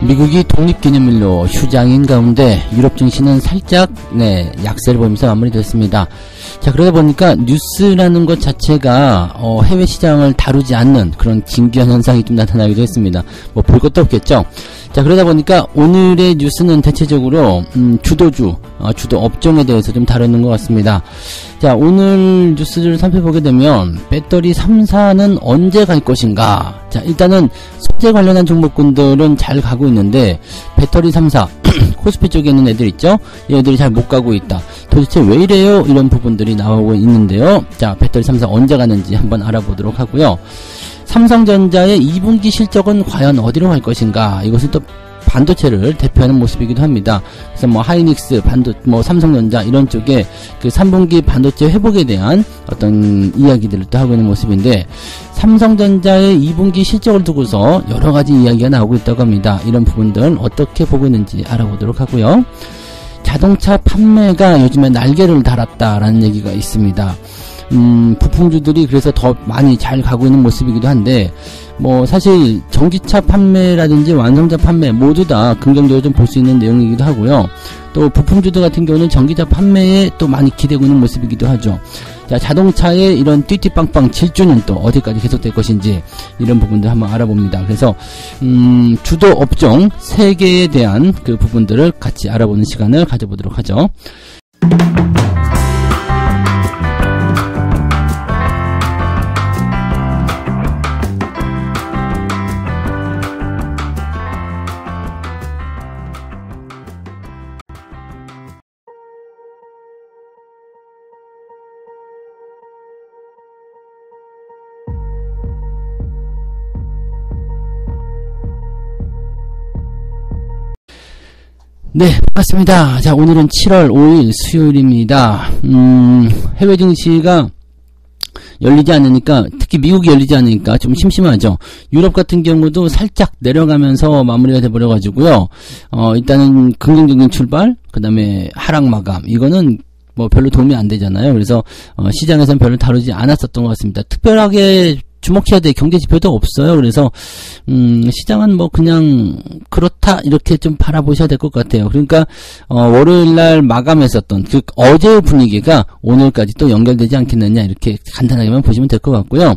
미국이 독립기념일로 휴장인 가운데 유럽 증시는 살짝 약세를 보이면서 마무리됐습니다. 자, 그러다 보니까 뉴스라는 것 자체가 해외 시장을 다루지 않는 그런 진기한 현상이 좀 나타나기도 했습니다. 뭐 볼 것도 없겠죠. 자, 그러다 보니까 오늘의 뉴스는 대체적으로 주도주, 주도 업종에 대해서 좀 다루는 것 같습니다. 자, 오늘 뉴스를 살펴보게 되면 배터리 3사는 언제 갈 것인가. 자, 일단은 소재 관련한 종목군들은 잘 가고 있는데 배터리 3사 코스피 쪽에 있는 애들 있죠? 얘들이 잘 못 가고 있다. 도대체 왜 이래요? 이런 부분들이 나오고 있는데요. 자, 배터리 3사 언제 가는지 한번 알아보도록 하고요. 삼성전자의 2분기 실적은 과연 어디로 갈 것인가? 이것은 또 반도체를 대표하는 모습이기도 합니다. 그래서 뭐 하이닉스, 삼성전자 이런 쪽에 그 3분기 반도체 회복에 대한 어떤 이야기들을 또 하고 있는 모습인데, 삼성전자의 2분기 실적을 두고서 여러 가지 이야기가 나오고 있다고 합니다. 이런 부분들은 어떻게 보고 있는지 알아보도록 하고요. 자동차 판매가 요즘에 날개를 달았다라는 얘기가 있습니다. 부품주들이 그래서 더 많이 잘 가고 있는 모습이기도 한데, 뭐 사실 전기차 판매라든지 완성차 판매 모두 다 긍정적으로 좀 볼 수 있는 내용이기도 하고요. 또 부품주들 같은 경우는 전기차 판매에 또 많이 기대고 있는 모습이기도 하죠. 자, 자동차의 이런 띠띠빵빵 질주는 또 어디까지 계속될 것인지 이런 부분들 한번 알아봅니다. 그래서 주도 업종 3개에 대한 그 부분들을 같이 알아보는 시간을 가져보도록 하죠. 네, 반갑습니다. 자, 오늘은 7월 5일 수요일입니다. 해외 증시가 열리지 않으니까, 특히 미국이 열리지 않으니까 좀 심심하죠. 유럽 같은 경우도 살짝 내려가면서 마무리가 돼버려가지고요. 일단은 긍정적인 출발, 그 다음에 하락 마감, 이거는 뭐 별로 도움이 안 되잖아요. 그래서 시장에서는 별로 다루지 않았었던 것 같습니다. 특별하게 주목해야 될 경제 지표도 없어요. 그래서 시장은 뭐 그냥 그렇다 이렇게 좀 바라보셔야 될 것 같아요. 그러니까 월요일날 마감했었던 그 어제의 분위기가 오늘까지 또 연결되지 않겠느냐, 이렇게 간단하게만 보시면 될 것 같고요.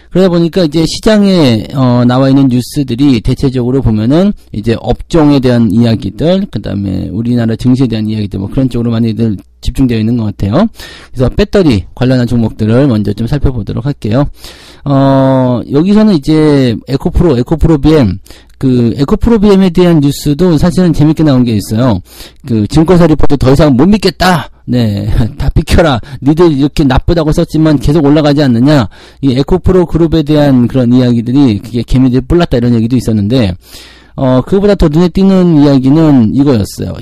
그러다 보니까 이제 시장에 나와 있는 뉴스들이 대체적으로 보면은 이제 업종에 대한 이야기들, 그 다음에 우리나라 증시에 대한 이야기들, 뭐 그런 쪽으로 많이들 집중되어 있는 것 같아요. 그래서 배터리 관련한 종목들을 먼저 좀 살펴보도록 할게요. 여기서는 이제 에코프로 BM, 그 에코프로 BM에 대한 뉴스도 사실은 재밌게 나온 게 있어요. 그 증권사 리포트 더 이상 못 믿겠다. 네, 다 비켜라. 니들 이렇게 나쁘다고 썼지만 계속 올라가지 않느냐. 이 에코프로 그룹에 대한 그런 이야기들이 그게 개미들이 뿔났다 이런 얘기도 있었는데, 그거보다 더 눈에 띄는 이야기는 이거였어요.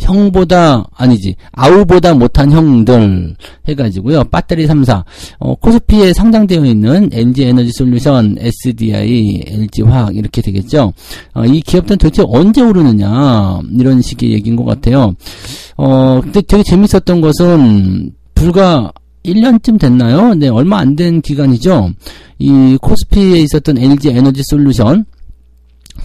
아우보다 못한 형들 해가지고요. 배터리 3사. 코스피에 상장되어 있는 LG 에너지 솔루션, SDI, LG화학 이렇게 되겠죠. 이 기업들은 도대체 언제 오르느냐, 이런 식의 얘기인 것 같아요. 근데 되게 재밌었던 것은 불과 1년쯤 됐나요? 네, 얼마 안 된 기간이죠. 이 코스피에 있었던 LG 에너지 솔루션,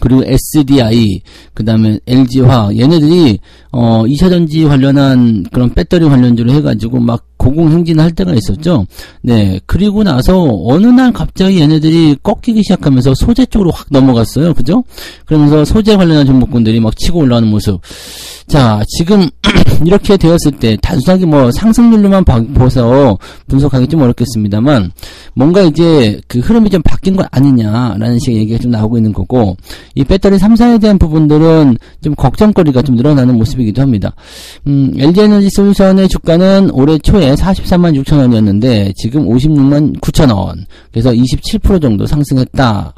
그리고 SDI, 그 다음에 LG화학, 얘네들이 2차전지 관련한 그런 배터리 관련주로 해가지고 막 고공행진할 때가 있었죠. 네, 그리고 나서 어느 날 갑자기 얘네들이 꺾이기 시작하면서 소재 쪽으로 확 넘어갔어요. 그죠? 그러면서 소재 관련한 종목군들이 막 치고 올라오는 모습. 자, 지금 이렇게 되었을 때 단순하게 뭐 상승률로만 보서 분석하기 좀 어렵겠습니다만, 뭔가 이제 그 흐름이 좀 바뀐 것 아니냐라는 식의 얘기가 좀 나오고 있는 거고, 이 배터리 3사에 대한 부분들은 좀 걱정거리가 좀 늘어나는 모습이기도 합니다. LG에너지 솔루션의 주가는 올해 초에 43만 6천 원이었는데 지금 56만 9천 원. 그래서 27% 정도 상승했다.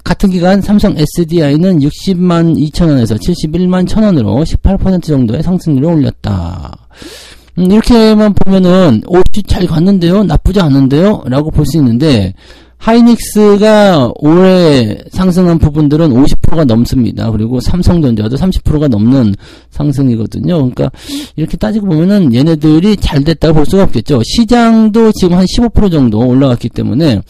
같은 기간 삼성 SDI는 60만 2천 원에서 71만 1천 원으로 18% 정도의 상승률을 올렸다. 이렇게만 보면은 잘 갔는데요? 나쁘지 않은데요? 라고 볼 수 있는데, 하이닉스가 올해 상승한 부분들은 50%가 넘습니다. 그리고 삼성전자도 30%가 넘는 상승이거든요. 그러니까 이렇게 따지고 보면은 얘네들이 잘 됐다고 볼 수가 없겠죠. 시장도 지금 한 15% 정도 올라갔기 때문에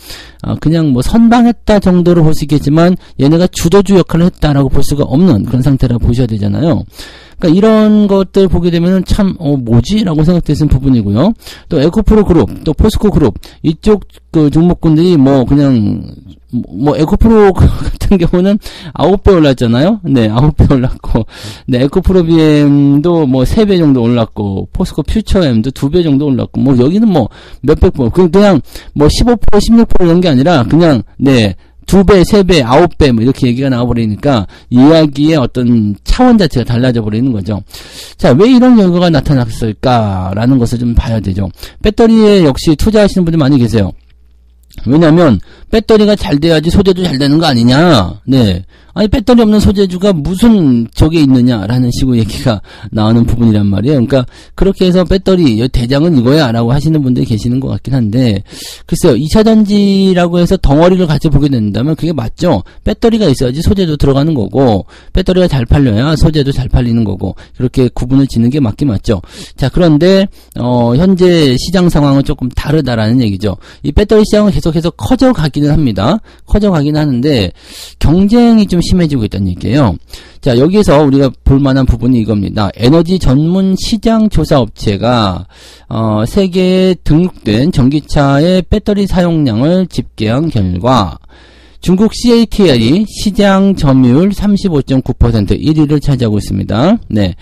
그냥 뭐 선방했다 정도로 볼 수 있겠지만 얘네가 주도주 역할을 했다라고 볼 수가 없는 그런 상태라 보셔야 되잖아요. 그러니까 이런 것들 보게 되면은 참 뭐지? 라고 생각되는 부분이고요. 또 에코프로 그룹, 또 포스코 그룹 이쪽 그 종목군들이 뭐 그냥 뭐 에코프로 같은 경우는 9배 올랐잖아요. 네, 9배 올랐고, 네, 에코프로 BM도 뭐 3배 정도 올랐고, 포스코 퓨처엠도 2배 정도 올랐고, 뭐 여기는 뭐 몇백 번, 그냥 뭐 15%, 16% 이런 게 아니라 그냥 네. 2배, 3배, 9배, 뭐, 이렇게 얘기가 나와버리니까, 이야기의 어떤 차원 자체가 달라져 버리는 거죠. 자, 왜 이런 결과가 나타났을까라는 것을 좀 봐야 되죠. 배터리에 역시 투자하시는 분들 많이 계세요. 왜냐면, 배터리가 잘 돼야지 소재도 잘 되는 거 아니냐. 네. 아니, 배터리 없는 소재주가 무슨 저게 있느냐라는 식으로 얘기가 나오는 부분이란 말이에요. 그러니까, 그렇게 해서 배터리, 대장은 이거야 라고 하시는 분들이 계시는 것 같긴 한데, 글쎄요, 2차전지라고 해서 덩어리를 같이 보게 된다면 그게 맞죠? 배터리가 있어야지 소재도 들어가는 거고, 배터리가 잘 팔려야 소재도 잘 팔리는 거고, 그렇게 구분을 짓는 게 맞긴 맞죠. 자, 그런데, 현재 시장 상황은 조금 다르다라는 얘기죠. 이 배터리 시장은 계속해서 커져가기는 합니다. 커져가긴 하는데, 경쟁이 좀 심해지고 있다는 얘기예요. 자, 여기에서 우리가 볼 만한 부분이 이겁니다. 에너지 전문 시장 조사 업체가 세계에 등록된 전기차의 배터리 사용량을 집계한 결과 중국 CATL이 시장 점유율 35.9% 1위를 차지하고 있습니다. 네.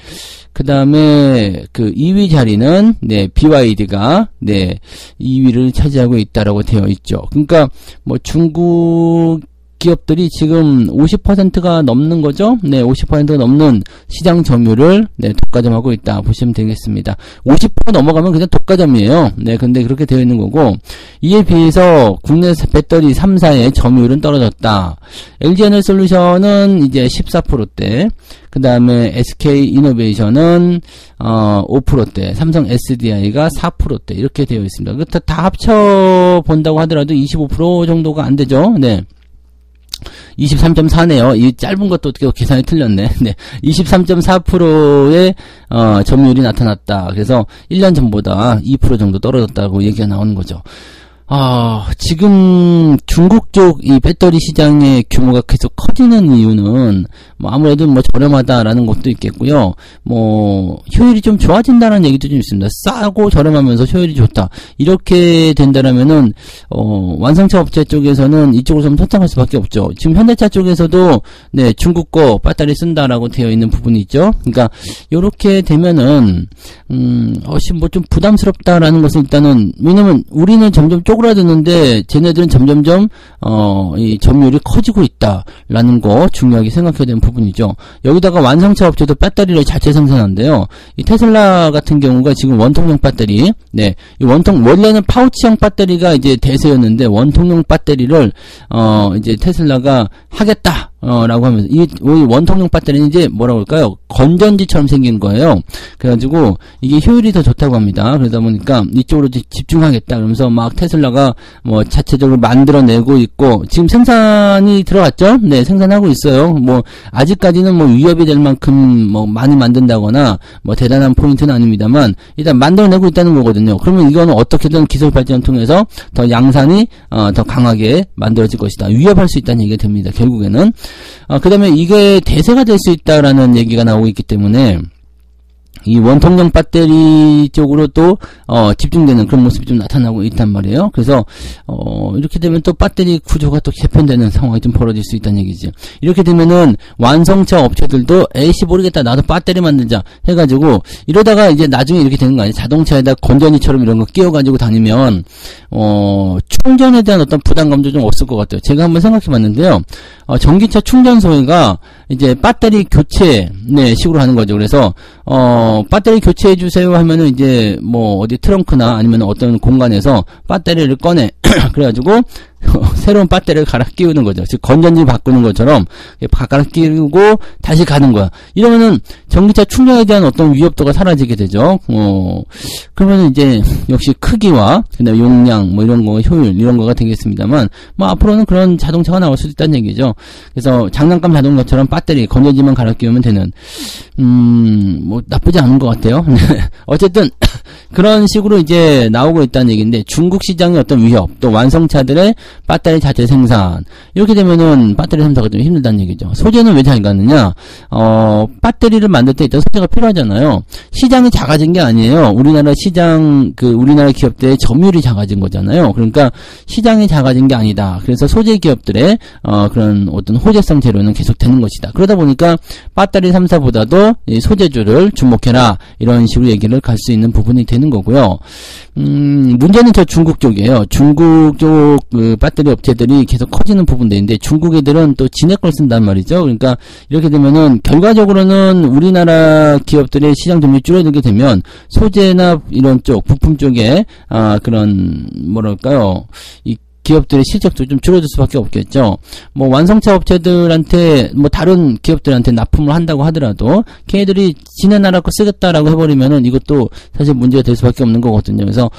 그 다음에, 2위 자리는, 네, BYD가, 네, 2위를 차지하고 있다라고 되어 있죠. 그러니까, 뭐, 중국 기업들이 지금 50%가 넘는 거죠? 네, 50%가 넘는 시장 점유율을, 네, 독과점하고 있다. 보시면 되겠습니다. 50% 넘어가면 그냥 독과점이에요. 네, 근데 그렇게 되어 있는 거고, 이에 비해서 국내 배터리 3사의 점유율은 떨어졌다. LG에너지솔루션은 이제 14%대, 그 다음에 SK이노베이션은 5%대, 삼성 SDI가 4%대 이렇게 되어 있습니다. 다 합쳐 본다고 하더라도 25% 정도가 안 되죠. 네. 23.4네요. 이 짧은 것도 어떻게 계산이 틀렸네. 네. 23.4%의 점유율이 나타났다. 그래서 1년 전보다 2% 정도 떨어졌다고 얘기가 나오는 거죠. 지금 중국 쪽 이 배터리 시장의 규모가 계속 커지는 이유는 뭐 아무래도 뭐 저렴하다라는 것도 있겠고요. 뭐 효율이 좀 좋아진다는 얘기도 좀 있습니다. 싸고 저렴하면서 효율이 좋다. 이렇게 된다라면은 완성차 업체 쪽에서는 이쪽으로 좀 선택할 수밖에 없죠. 지금 현대차 쪽에서도 네, 중국 거 배터리 쓴다라고 되어 있는 부분이 있죠. 그러니까 요렇게 되면은 뭐 좀 부담스럽다라는 것은 일단은 왜냐면 우리는 점점 쪼그라드는데 쟤네들은 점점점 이 점유율이 커지고 있다라는 거 중요하게 생각해야 되는 부분이죠. 여기다가 완성차 업체도 배터리를 자체 생산한대요. 이 테슬라 같은 경우가 지금 원통형 배터리, 네, 이 원래는 파우치형 배터리가 이제 대세였는데 원통형 배터리를 이제 테슬라가 하겠다. 라고 하면서, 이 원통형 배터리는 이제 뭐라고 할까요? 건전지처럼 생긴 거예요. 그래가지고, 이게 효율이 더 좋다고 합니다. 그러다 보니까, 이쪽으로 집중하겠다. 그러면서 막 테슬라가 뭐 자체적으로 만들어내고 있고, 지금 생산이 들어갔죠? 네, 생산하고 있어요. 뭐, 아직까지는 뭐 위협이 될 만큼 뭐 많이 만든다거나, 뭐 대단한 포인트는 아닙니다만, 일단 만들어내고 있다는 거거든요. 그러면 이거는 어떻게든 기술 발전을 통해서 더 양산이, 더 강하게 만들어질 것이다. 위협할 수 있다는 얘기가 됩니다. 결국에는. 그 다음에 이게 대세가 될 수 있다라는 얘기가 나오고 있기 때문에 이 원통형 배터리 쪽으로 또 집중되는 그런 모습이 좀 나타나고 있단 말이에요. 그래서 이렇게 되면 또 배터리 구조가 또 개편되는 상황이 좀 벌어질 수 있다는 얘기지. 이렇게 되면은 완성차 업체들도 에이씨 모르겠다 나도 배터리 만들자 해가지고 이러다가 이제 나중에 이렇게 되는 거 아니에요. 자동차에다 건전지처럼 이런 거 끼워가지고 다니면 충전에 대한 어떤 부담감도 좀 없을 것 같아요. 제가 한번 생각해봤는데요. 전기차 충전소가 이제 배터리 교체 네 식으로 하는 거죠. 그래서 배터리 교체해 주세요 하면은 이제 뭐 어디 트렁크나 아니면 어떤 공간에서 배터리를 꺼내 그래가지고 새로운 배터리를 갈아 끼우는 거죠. 즉 건전지 바꾸는 것처럼 갈아 끼우고 다시 가는 거야. 이러면은 전기차 충전에 대한 어떤 위협도가 사라지게 되죠. 그러면 이제 역시 크기와 그다음에 용량 뭐 이런 거 효율 이런 거가 되겠습니다만 뭐 앞으로는 그런 자동차가 나올 수도 있다는 얘기죠. 그래서 장난감 자동차처럼 배터리 건전지만 갈아 끼우면 되는 뭐 나쁘지 않은 것 같아요. 어쨌든 그런 식으로 이제 나오고 있다는 얘기인데 중국 시장의 어떤 위협 또 완성차들의 배터리 자체 생산 이렇게 되면은 배터리 3사가 좀 힘들다는 얘기죠. 소재는 왜 잘 가느냐? 배터리를 만들 때 일단 소재가 필요하잖아요. 시장이 작아진 게 아니에요. 우리나라 시장 우리나라 기업들의 점유율이 작아진 거잖아요. 그러니까 시장이 작아진 게 아니다. 그래서 소재 기업들의 그런 어떤 호재성 재료는 계속 되는 것이다. 그러다 보니까 배터리 3사보다도 이 소재주를 주목해라 이런 식으로 얘기를 갈 수 있는 부분이 되는 거고요. 문제는 저 중국 쪽이에요. 중국 쪽 배터리 업체들이 계속 커지는 부분들인데 중국 애들은 또 지네 걸 쓴단 말이죠. 그러니까 이렇게 되면은 결과적으로는 우리나라 기업들의 시장 점유율이 줄어들게 되면 소재나 이런 쪽 부품 쪽에 그런 뭐랄까요 이 기업들의 실적도 좀 줄어들 수밖에 없겠죠. 뭐 완성차 업체들한테 뭐 다른 기업들한테 납품을 한다고 하더라도 걔네들이 지네 나라 거 쓰겠다라고 해버리면은 이것도 사실 문제가 될 수밖에 없는 거거든요. 그래서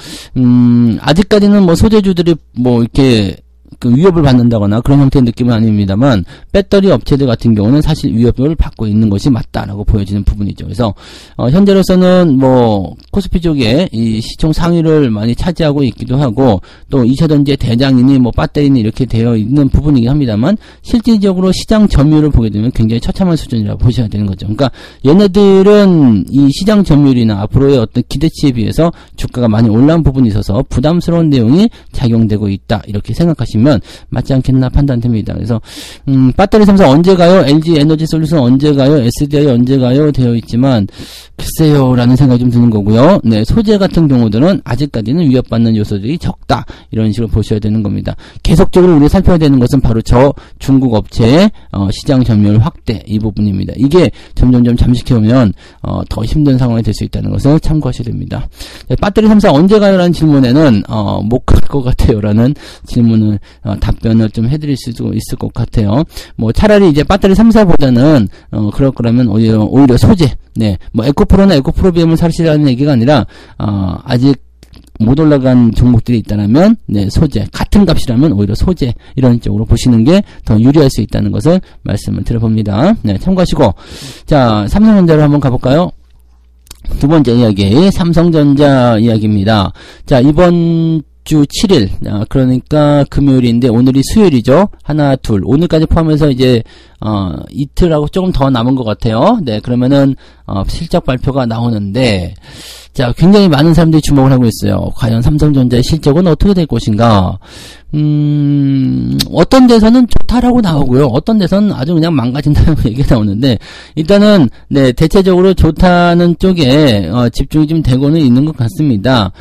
아직까지는 뭐 소재주들이 뭐 이렇게 위협을 받는다거나 그런 형태의 느낌은 아닙니다만 배터리 업체들 같은 경우는 사실 위협을 받고 있는 것이 맞다라고 보여지는 부분이죠. 그래서 현재로서는 뭐 코스피 쪽에 이 시총 상위를 많이 차지하고 있기도 하고 또 2차전지의 대장이니 뭐 배터리니 이렇게 되어 있는 부분이긴 합니다만 실질적으로 시장 점유율을 보게 되면 굉장히 처참한 수준이라고 보셔야 되는 거죠. 그러니까 얘네들은 이 시장 점유율이나 앞으로의 어떤 기대치에 비해서 주가가 많이 올라온 부분이 있어서 부담스러운 내용이 작용되고 있다 이렇게 생각하시면 맞지 않겠나 판단됩니다. 그래서 배터리 3사 언제 가요? LG 에너지 솔루션 언제 가요? SDI 언제 가요? 되어 있지만 글쎄요 라는 생각이 좀 드는 거고요. 네, 소재 같은 경우들은 아직까지는 위협받는 요소들이 적다 이런 식으로 보셔야 되는 겁니다. 계속적으로 우리가 살펴야 되는 것은 바로 저 중국 업체의 시장 점유율 확대 이 부분입니다. 이게 점점점 잠식해오면 더 힘든 상황이 될 수 있다는 것을 참고하셔야 됩니다. 네, 배터리 3사 언제 가요? 라는 질문에는 못 갈 것 같아요 라는 질문을 답변을 좀 해드릴 수도 있을 것 같아요. 뭐 차라리 이제 배터리 3사보다는 그럴 거라면 오히려 소재, 네, 뭐 에코프로나 에코프로 BM을 사시라는 얘기가 아니라 아직 못 올라간 종목들이 있다면 네, 소재 같은 값이라면 오히려 소재 이런 쪽으로 보시는 게 더 유리할 수 있다는 것을 말씀을 드려봅니다. 네, 참고하시고 자 삼성전자로 한번 가볼까요? 두 번째 이야기 삼성전자 이야기입니다. 자 이번 주 7일, 그러니까 금요일인데 오늘이 수요일이죠. 하나, 둘, 오늘까지 포함해서 이제 이틀하고 조금 더 남은 것 같아요. 네, 그러면은 실적 발표가 나오는데 자 굉장히 많은 사람들이 주목을 하고 있어요. 과연 삼성전자의 실적은 어떻게 될 것인가? 어떤 데서는 좋다라고 나오고요. 어떤 데서는 아주 그냥 망가진다는 얘기가 나오는데 일단은 네 대체적으로 좋다는 쪽에 집중이 좀 되고는 있는 것 같습니다.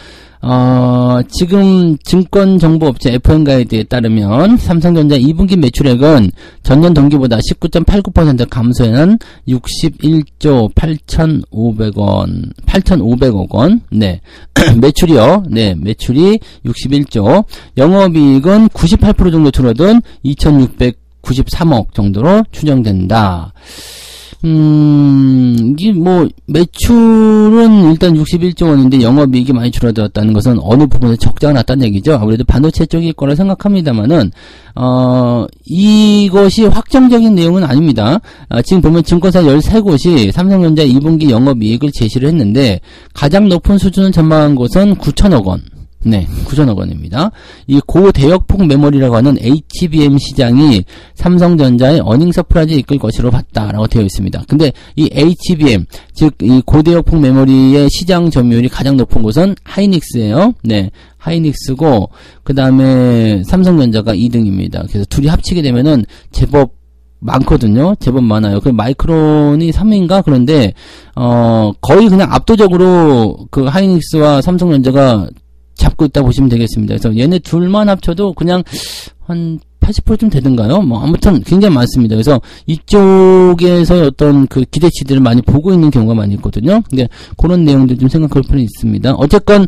지금 증권정보업체 FN가이드에 따르면 삼성전자 2분기 매출액은 전년 동기보다 19.89% 감소한 61조 8,500억 원. 네. 매출이요. 네. 매출이 61조. 영업이익은 98% 정도 줄어든 2,693억 정도로 추정된다. 이게 뭐 매출은 일단 61조 원인데 영업이익이 많이 줄어들었다는 것은 어느 부분에 적자가 났다는 얘기죠. 아무래도 반도체 쪽일 거라 생각합니다만은 이것이 확정적인 내용은 아닙니다. 지금 보면 증권사 13곳이 삼성전자 2분기 영업이익을 제시를 했는데 가장 높은 수준을 전망한 곳은 9천억 원. 네, 9천억 원입니다. 이 고대역폭 메모리라고 하는 HBM 시장이 삼성전자의 어닝 서프라이즈 이끌 것으로 봤다라고 되어 있습니다. 근데 이 HBM, 즉 이 고대역폭 메모리의 시장 점유율이 가장 높은 곳은 하이닉스예요. 네, 하이닉스고 그 다음에 삼성전자가 2등입니다. 그래서 둘이 합치게 되면은 제법 많거든요. 제법 많아요. 그 마이크론이 3위인가? 그런데 거의 그냥 압도적으로 그 하이닉스와 삼성전자가 잡고 있다 보시면 되겠습니다. 그래서 얘네 둘만 합쳐도 그냥 한 80%좀 되던가요? 뭐 아무튼 굉장히 많습니다. 그래서 이쪽에서의 어떤 그 기대치들을 많이 보고 있는 경우가 많이 있거든요. 근데 그런 내용들 좀 생각할 필요는 있습니다. 어쨌건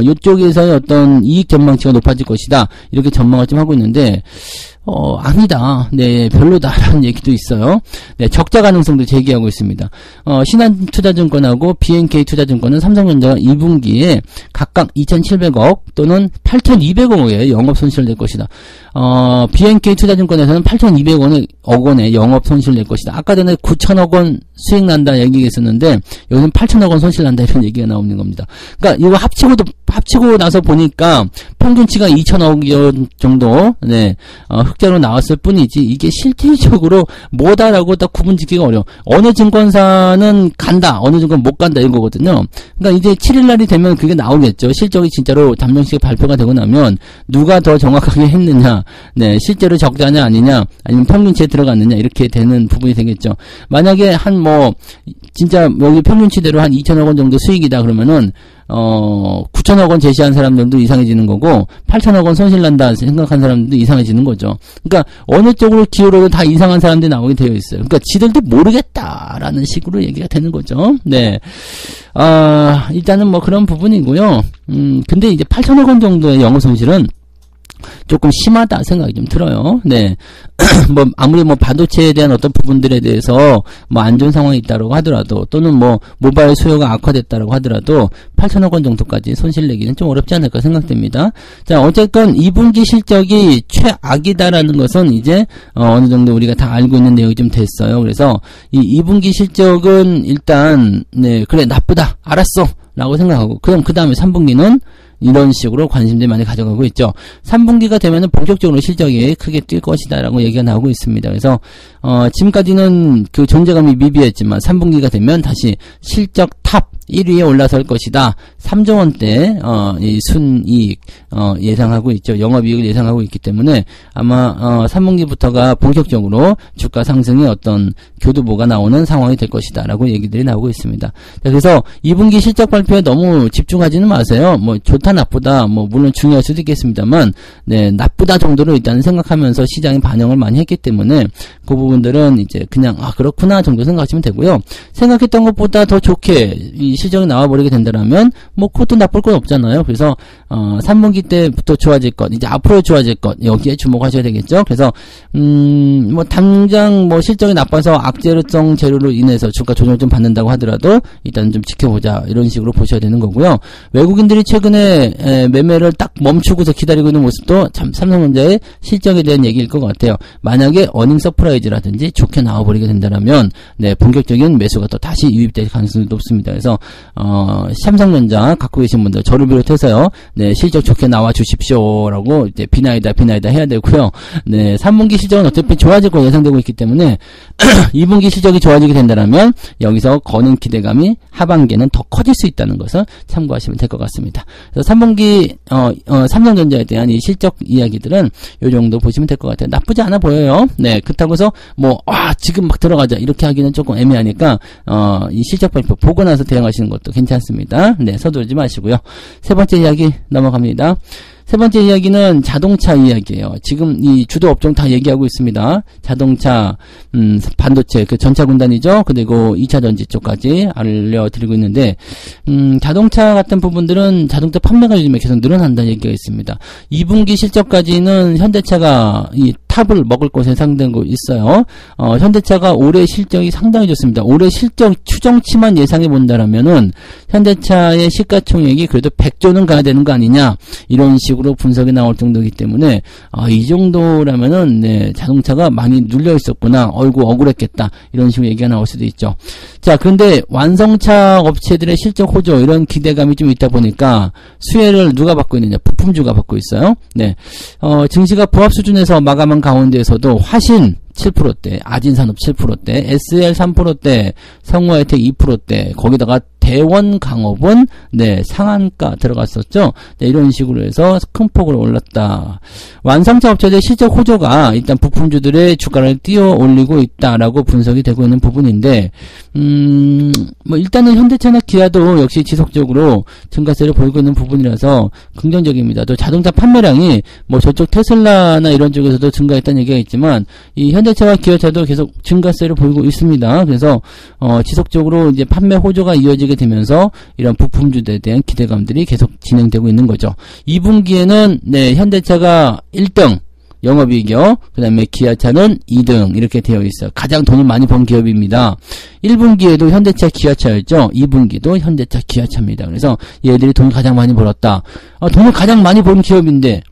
이쪽에서의 어떤 이익 전망치가 높아질 것이다. 이렇게 전망을 좀 하고 있는데 아니다. 네, 별로다라는 얘기도 있어요. 네, 적자 가능성도 제기하고 있습니다. 신한투자증권하고 BNK투자증권은 삼성전자가 2분기에 각각 2,700억 또는 8,200억의 영업 손실을 낼 것이다. BNK투자증권에서는 8,200억 원의 영업 손실을 낼 것이다. 아까 전에 9,000억 원 수익 난다 얘기했었는데 여기는 8,000억 원 손실 난다 이런 얘기가 나오는 겁니다. 그러니까 이거 합치고 나서 보니까 평균치가 2,000억 정도 흑자로 나왔을 뿐이지 이게 실질적으로 뭐다라고 딱 구분짓기가 어려워. 어느 증권사는 간다, 어느 증권 못 간다 이거거든요. 그러니까 이제 7일날이 되면 그게 나오겠죠. 실적이 진짜로 잠정식에 발표가 되고 나면 누가 더 정확하게 했느냐, 실제로 적자냐 아니냐, 아니면 평균치에 들어갔느냐 이렇게 되는 부분이 되겠죠. 만약에 진짜 여기 평균치대로 한 2,000억 원 정도 수익이다 그러면은 9,000억 원 제시한 사람들도 이상해지는 거고 8,000억 원 손실 난다 생각한 사람들도 이상해지는 거죠. 그러니까 어느 쪽으로 기울어도 다 이상한 사람들이 나오게 되어 있어요. 그러니까 지들도 모르겠다라는 식으로 얘기가 되는 거죠. 네. 일단은 뭐 그런 부분이고요. 근데 이제 8,000억 원 정도의 영업 손실은 조금 심하다 생각이 좀 들어요. 네. 아무리 반도체에 대한 어떤 부분들에 대해서 안 좋은 상황이 있다고 하더라도 또는 모바일 수요가 악화됐다고 하더라도 8,000억 원 정도까지 손실 내기는 좀 어렵지 않을까 생각됩니다. 자, 어쨌건 2분기 실적이 최악이다라는 것은 이제 어느 정도 우리가 다 알고 있는 내용이 좀 됐어요. 그래서 이 2분기 실적은 일단 그래 나쁘다 알았어 라고 생각하고 그럼 그 다음에 3분기는 이런 식으로 관심들 많이 가져가고 있죠. 3분기가 되면은 본격적으로 실적이 크게 뛸 것이다라고 얘기가 나오고 있습니다. 그래서 지금까지는 그 존재감이 미비했지만 3분기가 되면 다시 실적 탑 1위에 올라설 것이다. 3조 원대 이 순이익 예상하고 있죠. 영업이익을 예상하고 있기 때문에 아마 3분기부터가 본격적으로 주가 상승의 어떤 교두보가 나오는 상황이 될 것이다라고 얘기들이 나오고 있습니다. 그래서 2분기 실적 발표에 너무 집중하지는 마세요. 좋다 나쁘다 물론 중요할 수도 있겠습니다만 나쁘다 정도로 일단 생각하면서 시장이 반영을 많이 했기 때문에 그 부분들은 이제 그냥 그렇구나 정도 생각하시면 되고요. 생각했던 것보다 더 좋게 이 실적이 나와버리게 된다면 그것도 나쁠 건 없잖아요. 그래서 3분기 때부터 좋아질 것, 이제 앞으로 좋아질 것 여기에 주목하셔야 되겠죠. 그래서 당장 실적이 나빠서 악재성 재료로 인해서 주가 조정을 좀 받는다고 하더라도 일단 좀 지켜보자 이런 식으로 보셔야 되는 거고요. 외국인들이 최근에 매매를 딱 멈추고서 기다리고 있는 모습도 참 삼성전자의 실적에 대한 얘기일 것 같아요. 만약에 어닝 서프라이즈라든지 좋게 나와버리게 된다면 본격적인 매수가 또 다시 유입될 가능성이 높습니다. 그래서 삼성전자 갖고 계신 분들 저를 비롯해서요. 실적 좋게 나와 주십시오라고 이제 비나이다 해야 되고요. 3분기 실적은 어차피 좋아질 거 예상되고 있기 때문에 2분기 실적이 좋아지게 된다면 여기서 거는 기대감이 하반기에는 더 커질 수 있다는 것을 참고하시면 될 것 같습니다. 그래서 3분기 삼성전자에 대한 이 실적 이야기들은 요 정도 보시면 될 것 같아요. 나쁘지 않아 보여요. 그렇다고 해서 지금 막 들어가자 이렇게 하기는 조금 애매하니까 이 실적 발표 보고 나서 대응하시는 것도 괜찮습니다. 서두르지 마시고요. 세 번째 이야기 넘어갑니다. 세 번째 이야기는 자동차 이야기예요. 지금 이 주도 업종 다 얘기하고 있습니다. 자동차, 반도체, 그 전차 군단이죠. 그리고 2차 전지 쪽까지 알려드리고 있는데, 자동차 같은 부분들은 자동차 판매가 요즘에 계속 늘어난다는 얘기가 있습니다. 2분기 실적까지는 현대차가 이 탑을 먹을 것에 예상되고 있어요. 현대차가 올해 실적이 상당히 좋습니다. 올해 실적 추정치만 예상해 본다라면은 현대차의 시가총액이 그래도 100조는 가야 되는 거 아니냐 이런 식으로 분석이 나올 정도이기 때문에 이 정도라면은 자동차가 많이 눌려 있었구나. 어이구 억울했겠다. 이런 식으로 얘기가 나올 수도 있죠. 자, 근데 완성차 업체들의 실적 호조 이런 기대감이 좀 있다 보니까 수혜를 누가 받고 있느냐? 부품주가 받고 있어요. 증시가 부합 수준에서 마감한 가운데에서도 화신 7%대, 아진산업 7%대, SL 3%대, 성우하이텍 2%대, 거기다가 대원강업은 네, 상한가 들어갔었죠. 네, 이런 식으로 해서 큰 폭으로 올랐다. 완성차 업체들 실적 호조가 일단 부품주들의 주가를 띄워 올리고 있다라고 분석이 되고 있는 부분인데, 뭐 일단은 현대차나 기아도 역시 지속적으로 증가세를 보이고 있는 부분이라서 긍정적입니다. 또 자동차 판매량이 뭐 저쪽 테슬라나 이런 쪽에서도 증가했다는 얘기가 있지만 이 현대차와 기아차도 계속 증가세를 보이고 있습니다. 그래서 지속적으로 이제 판매 호조가 이어지게 되면서 이런 부품주들에 대한 기대감들이 계속 진행되고 있는 거죠. 2분기에는 네, 현대차가 1등 영업이익이요. 그 다음에 기아차는 2등 이렇게 되어 있어요. 가장 돈을 많이 번 기업입니다. 1분기에도 현대차 기아차였죠. 2분기도 현대차 기아차입니다. 그래서 얘들이 돈을 가장 많이 벌었다. 돈을 가장 많이 번 기업인데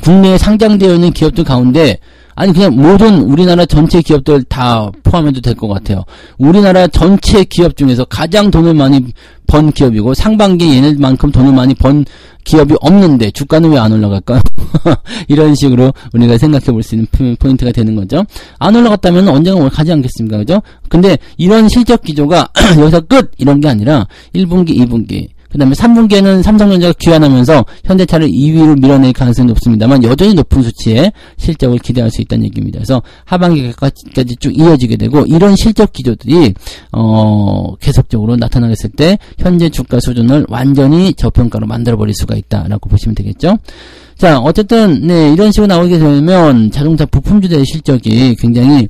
국내에 상장되어 있는 기업들 가운데 아니 그냥 모든 우리나라 전체 기업들 다 포함해도 될 것 같아요. 우리나라 전체 기업 중에서 가장 돈을 많이 번 기업이고 상반기에 얘네만큼 돈을 많이 번 기업이 없는데 주가는 왜 안 올라갈까요? 이런 식으로 우리가 생각해 볼 수 있는 포인트가 되는 거죠. 안 올라갔다면 언젠가 가지 않겠습니까? 그죠? 근데 이런 실적 기조가 여기서 끝! 이런 게 아니라 1분기, 2분기 그 다음에 3분기에는 삼성전자가 귀환하면서 현대차를 2위로 밀어낼 가능성이 높습니다만 여전히 높은 수치의 실적을 기대할 수 있다는 얘기입니다. 그래서 하반기까지 쭉 이어지게 되고 이런 실적 기조들이 계속적으로 나타나겠을 때 현재 주가 수준을 완전히 저평가로 만들어버릴 수가 있다라고 보시면 되겠죠. 자, 어쨌든, 네, 이런 식으로 나오게 되면 자동차 부품주들의 실적이 굉장히,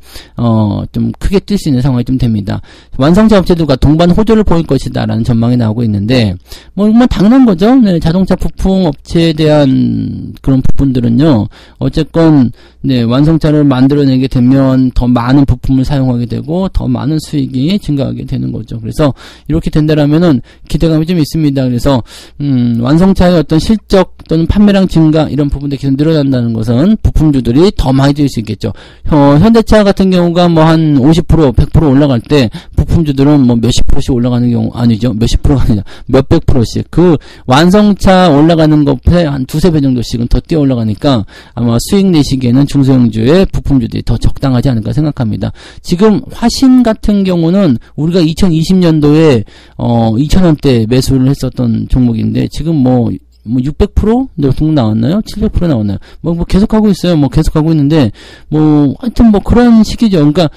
좀 크게 뛸 수 있는 상황이 좀 됩니다. 완성차 업체들과 동반 호조를 보일 것이다라는 전망이 나오고 있는데, 정말 당연한 거죠. 네, 자동차 부품 업체에 대한 그런 부분들은요, 어쨌건, 네, 완성차를 만들어내게 되면 더 많은 부품을 사용하게 되고, 더 많은 수익이 증가하게 되는 거죠. 그래서, 이렇게 된다라면은 기대감이 좀 있습니다. 그래서, 완성차의 어떤 실적 또는 판매량 증가, 이런 부분들이 계속 늘어난다는 것은 부품주들이 더 많이 될 수 있겠죠. 현대차 같은 경우가 뭐 한 50%, 100% 올라갈 때 부품주들은 뭐 몇십 프로씩 올라가는 경우 아니죠. 몇십 프로가 아니라 몇백 프로씩. 그 완성차 올라가는 것에 한 두세 배 정도씩은 더 뛰어 올라가니까 아마 수익 내시기에는 중소형주의 부품주들이 더 적당하지 않을까 생각합니다. 지금 화신 같은 경우는 우리가 2020년도에 2,000원대 매수를 했었던 종목인데 지금 뭐 600% 정도 나왔나요? 700% 나왔나요? 뭐 계속하고 있어요. 계속하고 있는데, 하여튼 그런 시기죠. 그러니까,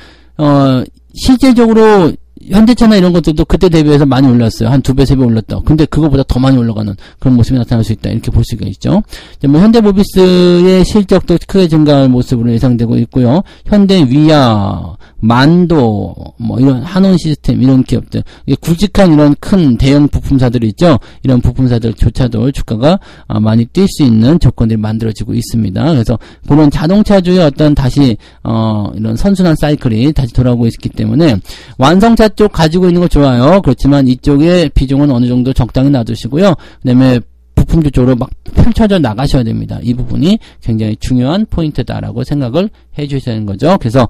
실제적으로, 현대차나 이런 것들도 그때 대비해서 많이 올랐어요. 한 2배, 3배 올랐다. 근데 그거보다 더 많이 올라가는 그런 모습이 나타날 수 있다. 이렇게 볼 수가 있죠. 현대모비스의 실적도 크게 증가할 모습으로 예상되고 있고요. 현대위아, 만도, 이런 한원 시스템, 이런 기업들. 굵직한 이런 큰 대형 부품사들이 있죠. 이런 부품사들조차도 주가가 많이 뛸 수 있는 조건들이 만들어지고 있습니다. 그래서 그런 자동차주의 어떤 다시, 이런 선순환 사이클이 다시 돌아오고 있기 때문에 완성차 쪽 가지고 있는 거 좋아요. 그렇지만 이쪽에 비중은 어느 정도 적당히 놔두시고요. 그 다음에 부품주 쪽으로 막 펼쳐져 나가셔야 됩니다. 이 부분이 굉장히 중요한 포인트다라고 생각을 해 주셔야 되는 거죠. 그래서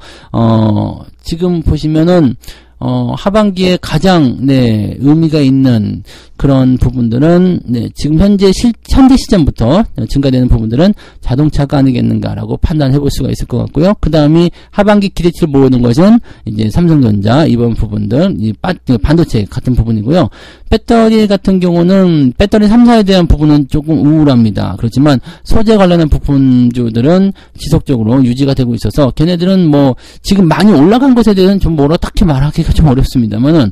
지금 보시면은 하반기에 가장 의미가 있는 그런 부분들은 지금 현재 시점부터 증가되는 부분들은 자동차가 아니겠는가라고 판단해 볼 수가 있을 것 같고요. 그 다음이 하반기 기대치를 모으는 것은 이제 삼성전자 이번 부분들 이 반도체 같은 부분이고요. 배터리 같은 경우는 배터리 3사에 대한 부분은 조금 우울합니다. 그렇지만 소재 관련한 부품주들은 지속적으로 유지가 되고 있어서 걔네들은 지금 많이 올라간 것에 대해서는 좀 딱히 말하기가 좀 어렵습니다만은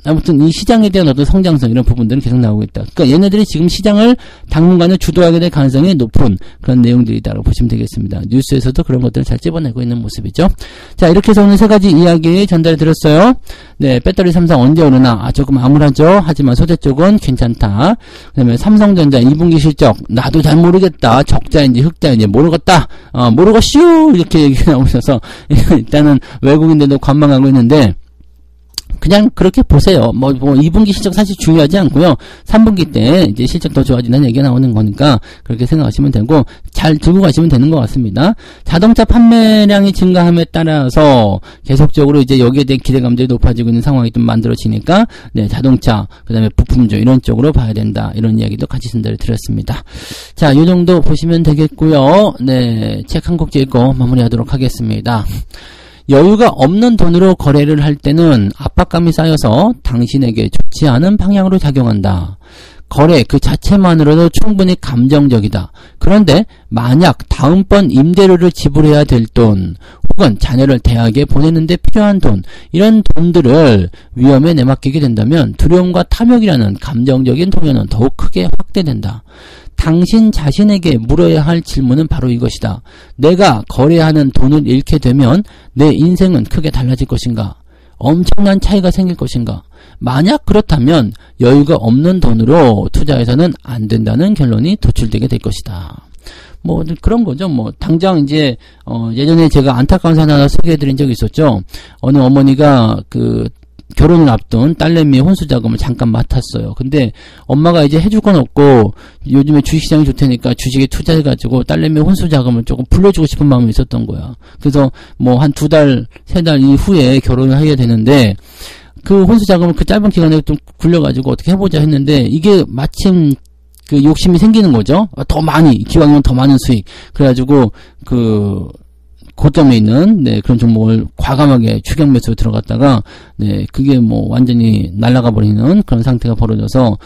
아무튼 이 시장에 대한 어떤 성장성 이런 부분들은 계속 나오고 있다. 그러니까 얘네들이 지금 시장을 당분간은 주도하게 될 가능성이 높은 그런 내용들이다라고 보시면 되겠습니다. 뉴스에서도 그런 것들을 잘 찝어내고 있는 모습이죠. 자, 이렇게 해서 오늘 세 가지 이야기 전달해 드렸어요. 배터리 3사 언제 오르나 조금 암울하죠. 하지만 소재 쪽은 괜찮다. 그 다음에 삼성전자 2분기 실적 나도 잘 모르겠다. 적자인지 흑자인지 모르겠다. 모르겠슈 이렇게 얘기가 나오고 있어서 일단은 외국인들도 관망하고 있는데 그냥 그렇게 보세요. 2분기 실적 사실 중요하지 않고요. 3분기 때 이제 실적 더 좋아진다는 얘기가 나오는 거니까 그렇게 생각하시면 되고 잘 들고 가시면 되는 것 같습니다. 자동차 판매량이 증가함에 따라서 계속적으로 이제 여기에 대한 기대감들이 높아지고 있는 상황이 좀 만들어지니까 네, 자동차, 그 다음에 부품주 이런 쪽으로 봐야 된다. 이런 이야기도 같이 전달을 드렸습니다. 자, 요 정도 보시면 되겠고요. 네, 책 한 곡 읽고 마무리하도록 하겠습니다. 여유가 없는 돈으로 거래를 할 때는 압박감이 쌓여서 당신에게 좋지 않은 방향으로 작용한다. 거래 그 자체만으로도 충분히 감정적이다. 그런데 만약 다음번 임대료를 지불해야 될 돈, 혹은 자녀를 대학에 보내는데 필요한 돈, 이런 돈들을 위험에 내맡기게 된다면 두려움과 탐욕이라는 감정적인 동요는 더욱 크게 확대된다. 당신 자신에게 물어야 할 질문은 바로 이것이다. 내가 거래하는 돈을 잃게 되면 내 인생은 크게 달라질 것인가? 엄청난 차이가 생길 것인가? 만약 그렇다면 여유가 없는 돈으로 투자해서는 안 된다는 결론이 도출되게 될 것이다. 뭐 그런 거죠. 뭐 당장 이제 예전에 제가 안타까운 사연 하나 소개해드린 적이 있었죠. 어느 어머니가 그 결혼을 앞둔 딸내미의 혼수자금을 잠깐 맡았어요. 근데 엄마가 이제 해줄 건 없고 요즘에 주식시장이 좋다니까 주식에 투자해가지고 딸내미의 혼수자금을 조금 불려주고 싶은 마음이 있었던 거야. 그래서 뭐 한 2달, 3달 이후에 결혼을 해야 되는데 그 혼수자금을 그 짧은 기간에 좀 굴려가지고 어떻게 해보자 했는데 이게 마침 그 욕심이 생기는 거죠. 더 많이, 기왕이면 더 많은 수익. 그래가지고 고점에 있는 네, 그런 종목을 과감하게 추격 매수로 들어갔다가 네, 그게 뭐 완전히 날아가 버리는 그런 상태가 벌어져서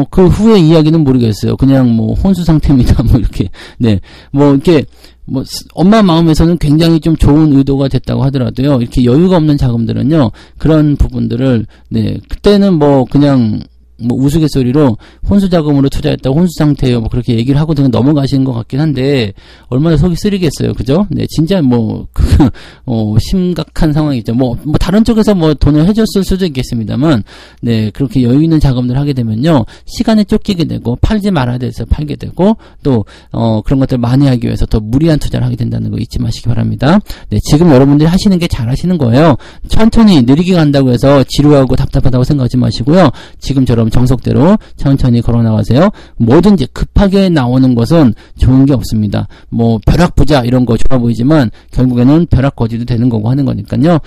그 후에 이야기는 모르겠어요. 그냥 뭐 혼수 상태입니다. 뭐 이렇게 네, 뭐 이렇게 뭐 엄마 마음에서는 굉장히 좀 좋은 의도가 됐다고 하더라도요. 이렇게 여유가 없는 자금들은요. 그런 부분들을 네, 그때는 뭐 그냥 뭐 우스갯소리로 혼수자금으로 투자했다고 혼수 상태예요. 뭐 그렇게 얘기를 하고 그냥 넘어가시는 것 같긴 한데 얼마나 속이 쓰리겠어요. 그죠? 네, 진짜 뭐 심각한 상황이죠. 뭐 다른 쪽에서 뭐 돈을 해줬을 수도 있겠습니다만 네, 그렇게 여유 있는 자금들을 하게 되면요. 시간에 쫓기게 되고 팔지 말아야 돼서 팔게 되고 또 그런 것들 많이 하기 위해서 더 무리한 투자를 하게 된다는 거 잊지 마시기 바랍니다. 네, 지금 여러분들이 하시는 게 잘 하시는 거예요. 천천히 느리게 간다고 해서 지루하고 답답하다고 생각하지 마시고요. 지금처럼 정석대로 천천히 걸어 나가세요. 뭐든지 급하게 나오는 것은 좋은 게 없습니다. 뭐 벼락부자 이런 거 좋아 보이지만 결국에는 벼락거지도 되는 거고 하는 거니까요.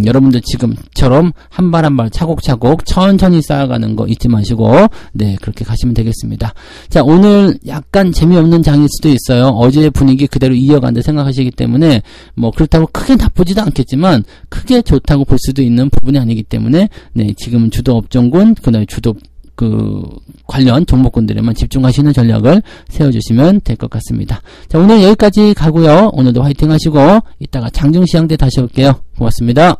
여러분들 지금처럼 한 발 한 발 차곡차곡 천천히 쌓아가는 거 잊지 마시고 네, 그렇게 가시면 되겠습니다. 자, 오늘 약간 재미없는 장일 수도 있어요. 어제의 분위기 그대로 이어간다 생각하시기 때문에 뭐 그렇다고 크게 나쁘지도 않겠지만 크게 좋다고 볼 수도 있는 부분이 아니기 때문에 네, 지금 주도 업종군 그다음에 주도 관련 종목군들에만 집중하시는 전략을 세워주시면 될 것 같습니다. 자, 오늘 여기까지 가고요. 오늘도 화이팅 하시고 이따가 장중시장 때 다시 올게요. 고맙습니다.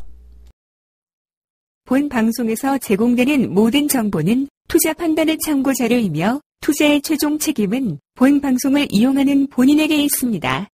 본 방송에서 제공되는 모든 정보는 투자 판단의 참고 자료이며 투자의 최종 책임은 본 방송을 이용하는 본인에게 있습니다.